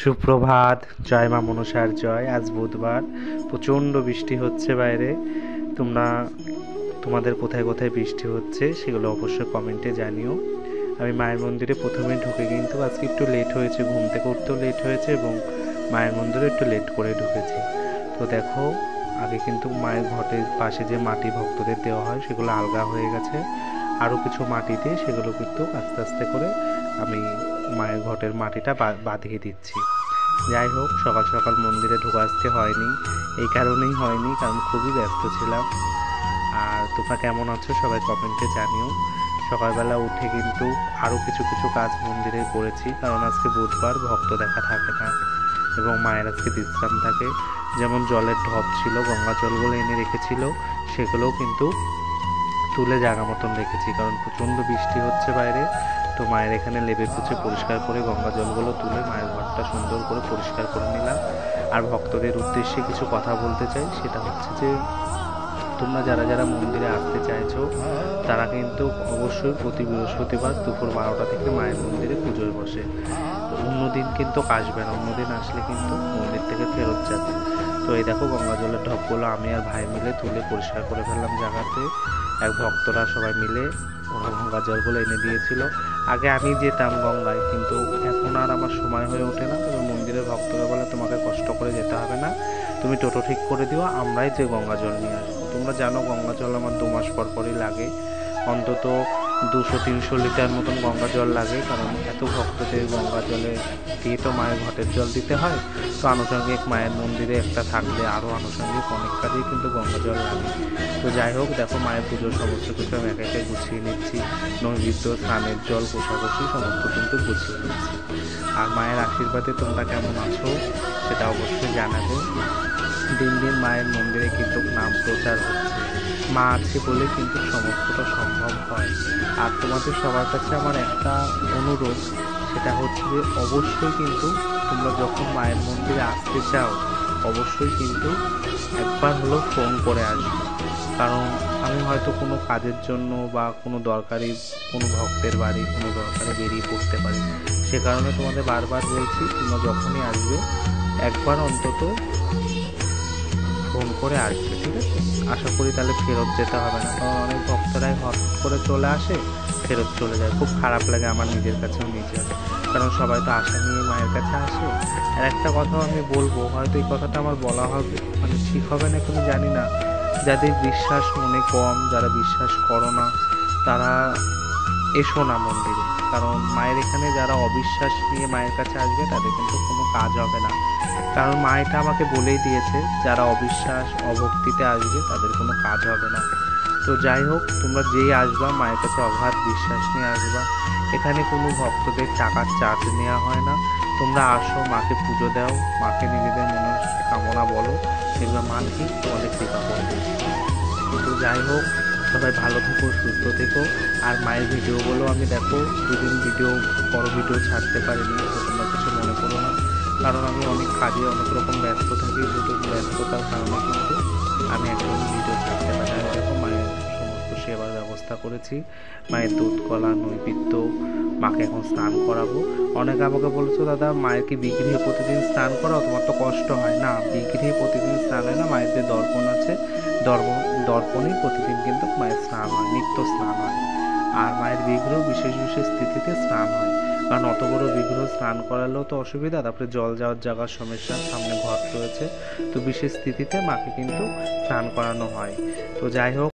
সুপ্রভাত। জয় মা মনসার জয়। আজ বুধবার, প্রচণ্ড বৃষ্টি হচ্ছে বাইরে। তোমাদের কোথায় কোথায় বৃষ্টি হচ্ছে সেগুলো অবশ্যই কমেন্টে জানিও। আমি মায়ের মন্দিরে প্রথমে ঢুকে কিন্তু আজকে একটু লেট হয়েছে, ঘুম থেকে উঠতেও লেট হয়েছে এবং মায়ের মন্দিরে একটু লেট করে ঢুকেছি। তো দেখো, আগে কিন্তু মায়ের ঘটের পাশে যে মাটি ভক্তদের দেওয়া হয় সেগুলো আলগা হয়ে গেছে। আরও কিছু মাটি দিয়ে সেগুলো কিন্তু আস্তে আস্তে করে আমি মায়ের ঘটের মাটিটা বাঁধিয়ে দিচ্ছি। যাই হোক, সকাল সকাল মন্দিরে ঢোকা আজকে হয়নি, এই কারণেই হয়নি কারণ খুবই ব্যস্ত ছিলাম। আর তোমরা কেমন আছো সবাই কমেন্টে জানিও। সকালবেলা উঠে কিন্তু আরও কিছু কিছু কাজ মন্দিরে করেছি, কারণ আজকে বুধবার, ভক্ত দেখা থাকে না এবং মায়ের আজকে বিশ্রাম থাকে। যেমন জলের ঢপ ছিল, গঙ্গা জলগুলো এনে রেখেছিল, সেগুলোও কিন্তু তুলে জায়গা মতন রেখেছি, কারণ প্রচণ্ড বৃষ্টি হচ্ছে বাইরে। তো মায়ের এখানে লেবে পুছে পরিষ্কার করে গঙ্গা জলগুলো তুলে মায়ের ঘরটা সুন্দর করে পরিষ্কার করে নিলাম। আর ভক্তদের উদ্দেশ্যে কিছু কথা বলতে চাই, সেটা হচ্ছে যে তোমরা যারা যারা মন্দিরে আসতে চাইছো তারা কিন্তু অবশ্যই প্রতি বৃহস্পতিবার দুপুর 12টা থেকে মায়ের মন্দিরে পুজোয় বসে। অন্যদিন কিন্তু আসবে না, অন্যদিন আসলে কিন্তু মন্দির থেকে ফেরত যাবে। তো এই দেখো, গঙ্গা জলের ঢপগুলো আমি আর ভাই মিলে তুলে পরিষ্কার করে ফেললাম জায়গাতে। এক ভক্তরা সবাই মিলে ওরা গঙ্গা জলগুলো এনে দিয়েছিল। আগে আমি যেতাম গঙ্গায়, কিন্তু এখন আর আমার সময় হয়ে ওঠে না। তবে মন্দিরের ভক্তরা বলে তোমাকে কষ্ট করে যেতে হবে না, তুমি টোটো ঠিক করে দিও, আমরাই যে গঙ্গা জল নিয়ে আসবো। তোমরা জানো গঙ্গা জল আমার 2 মাস পর পরই লাগে, অন্তত 200-300 লিটার মতন গঙ্গা জল লাগে, কারণ এত ভক্তদের গঙ্গা জলে দিয়ে তো মায়ের ঘটের জল দিতে হয়। তো আনুষঙ্গিক মায়ের মন্দিরে একটা থাকলে আরও আনুষঙ্গিক অনেক কাজেই কিন্তু গঙ্গা জল লাগে। তো যাই হোক, দেখো মায়ের পুজোর সমস্ত কিছু আমি একে একে গুছিয়ে নিচ্ছি। নৈবেদ্য, স্নানের জল, কোষাকুষি সমস্ত কিন্তু গুছিয়ে নিচ্ছি। আর মায়ের আশীর্বাদে তোমরা কেমন আছো সেটা অবশ্যই জানাবে। দিন দিন মায়ের মন্দিরে কিন্তু নাম প্রচার হচ্ছে, মা আছে বলে কিন্তু সমস্তটা সম্ভব হয়। আর তোমাদের সবার কাছে আমার একটা অনুরোধ, সেটা হচ্ছে যে অবশ্যই কিন্তু তোমরা যখন মায়ের মন্দিরে আসতে চাও অবশ্যই কিন্তু একবার হলেও ফোন করে আসবে। কারণ আমি হয়তো কোনো কাজের জন্য বা কোনো দরকারি কোনো ভক্তের বাড়ি কোনো দরকারে বেরিয়ে পড়তে পারি, সে কারণে তোমাদের বারবার বলছি, তোমরা যখনই আসবে একবার অন্তত ফোন করে আসবে, ঠিক আছে? আশা করি তাহলে ফেরত যেতে হবে না, কারণ অনেক ভক্তরাই হঠাৎ করে চলে আসে, ফেরত চলে যায়। খুব খারাপ লাগে আমার নিজের কাছেও নিজের, কারণ সবাই তো আশা নিয়ে মায়ের কাছে আসে। আর একটা কথাও আমি বলবো, হয়তো এই কথাটা আমার বলা হবে ঠিক হবে না কোনো জানি না, যাদের বিশ্বাস মনে কম, যারা বিশ্বাস করো না, তারা এসো না মন্দিরে। কারণ মায়ের এখানে যারা অবিশ্বাস নিয়ে মায়ের কাছে আসবে তাদের কিন্তু কোনো কাজ হবে না, কারণ মা এটা আমাকে বলেই দিয়েছে, যারা অবিশ্বাস অভক্তিতে আসবে তাদের কোনো কাজ হবে না। তো যাই হোক, তোমরা যেই আসবা মায়ের কাছে অগাধ বিশ্বাস নিয়ে আসবা। এখানে কোনো ভক্তদের টাকার চার্জ নেওয়া হয় না। তোমরা আসো, মাকে পুজো দাও, মাকে নিজেদের মনের কামনা বলো, দেখবে মা ঠিক তোমাদের কৃপা করবে। তো যাই হোক, সবাই ভালো থেকো, সুস্থ থেকো। আর মায়ের ভিডিওগুলো আমি দেখো 2 দিন বড় ভিডিও ছাড়তে পারিনি, তো তোমরা কিছু মনে করো না, কারণ আমি অনেক কাজে অনেক রকম ব্যস্ত থাকি। দুটো ব্যস্ততার কারণে কিন্তু আমি একদম ভিডিও ছাড়তে পারি। আমি দেখো মায়ের সমস্ত সেবার ব্যবস্থা করেছি, মায়ের দুধ কলা নৈবেদ্য, মাকে এখন স্নান করাবো। অনেকে আমাকে বলেছো, দাদা মায়ের কি বিগ্রহে প্রতিদিন স্নান করাও, তোমার তো কষ্ট হয় না? বিগ্রহে প্রতিদিন স্নান হয় না, মায়ের যে দর্পণ আছে দর্পণেই প্রতিদিন কিন্তু মায়ের স্নান হয়, নিত্য স্নান হয়। আর মায়ের বিগ্রহ বিশেষ বিশেষ তিথিতে স্নান হয়, কারণ অত বড় বিগ্রহ স্নান করালেও তো অসুবিধা, তারপরে জল যাওয়ার জায়গার সমস্যা, সামনে ঘট রয়েছে। তো বিশেষ তিথিতে মাকে কিন্তু স্নান করানো হয়। তো যাই হোক,